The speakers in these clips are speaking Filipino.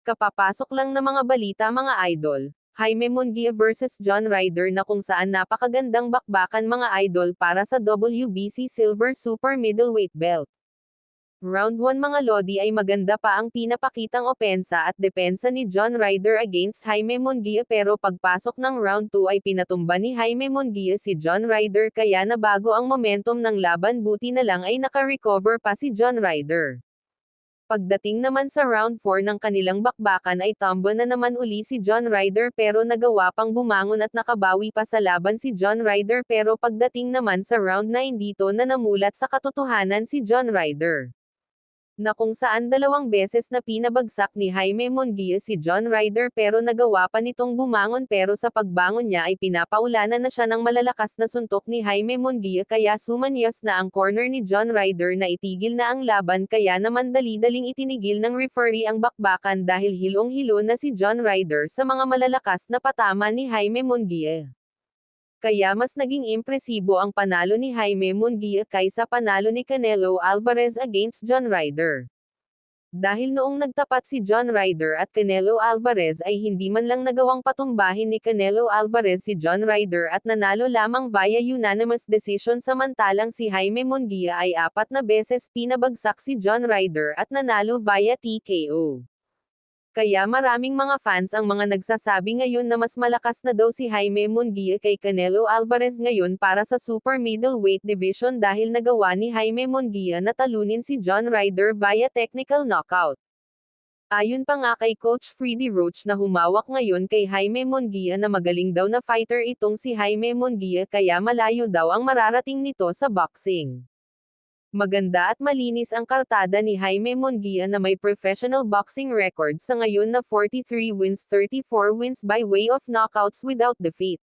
Kapapasok lang na mga balita mga idol. Jaime Munguia versus John Ryder na kung saan napakagandang bakbakan mga idol para sa WBC Silver Super Middleweight Belt. Round 1 mga lodi ay maganda pa ang pinapakitang opensa at depensa ni John Ryder against Jaime Munguia pero pagpasok ng round 2 ay pinatumba ni Jaime Munguia si John Ryder kaya nabago ang momentum ng laban buti na lang ay naka-recover pa si John Ryder. Pagdating naman sa round 4 ng kanilang bakbakan ay tumble na naman uli si John Ryder pero nagawa pang bumangon at nakabawi pa sa laban si John Ryder pero pagdating naman sa round 9 dito na namulat sa katotohanan si John Ryder. Na kung saan dalawang beses na pinabagsak ni Jaime Munguia si John Ryder pero nagawa pa nitong bumangon pero sa pagbangon niya ay pinapaulanan na siya ng malalakas na suntok ni Jaime Munguia kaya sumanyas na ang corner ni John Ryder na itigil na ang laban kaya naman dali-daling itinigil ng referee ang bakbakan dahil hilong-hilo na si John Ryder sa mga malalakas na patama ni Jaime Munguia. Kaya mas naging impresibo ang panalo ni Jaime Munguia kaysa panalo ni Canelo Alvarez against John Ryder. Dahil noong nagtapat si John Ryder at Canelo Alvarez ay hindi man lang nagawang patumbahin ni Canelo Alvarez si John Ryder at nanalo lamang via unanimous decision samantalang si Jaime Munguia ay 4 na beses pinabagsak si John Ryder at nanalo via TKO. Kaya maraming mga fans ang mga nagsasabi ngayon na mas malakas na daw si Jaime Munguia kay Canelo Alvarez ngayon para sa super middleweight division dahil nagawa ni Jaime Munguia na talunin si John Ryder via technical knockout. Ayon pa nga kay Coach Freddie Roach na humawak ngayon kay Jaime Munguia na magaling daw na fighter itong si Jaime Munguia kaya malayo daw ang mararating nito sa boxing. Maganda at malinis ang kartada ni Jaime Munguia na may professional boxing record sa ngayon na 43 wins 34 wins by way of knockouts without defeat.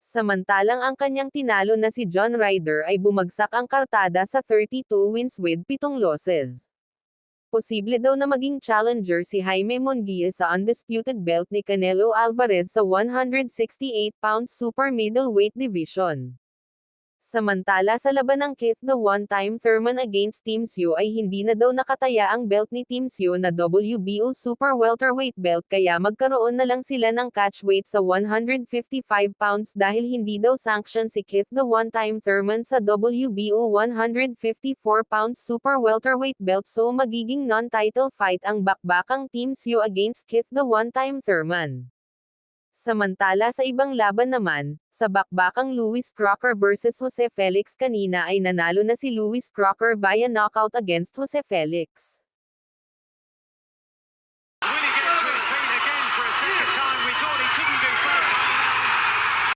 Samantalang ang kanyang tinalo na si John Ryder ay bumagsak ang kartada sa 32 wins with 7 losses. Posible daw na maging challenger si Jaime Munguia sa undisputed belt ni Canelo Alvarez sa 168 pounds super middleweight division. Samantala sa laban ng Keith the one-time Thurman against Team Seo ay hindi na daw nakataya ang belt ni Team Seo na WBO Super Welterweight belt kaya magkaroon na lang sila ng catchweight sa 155 pounds dahil hindi daw sanction si Keith the one-time Thurman sa WBO 154 pounds Super Welterweight belt so magiging non-title fight ang bakbakang Team Seo against Keith the one-time Thurman. Samantala sa ibang laban naman, sa bakbakang Louis Crocker versus Jose Felix kanina ay nanalo na si Louis Crocker via knockout against Jose Felix. When he gets to his feet again for a second time, we thought he couldn't do fast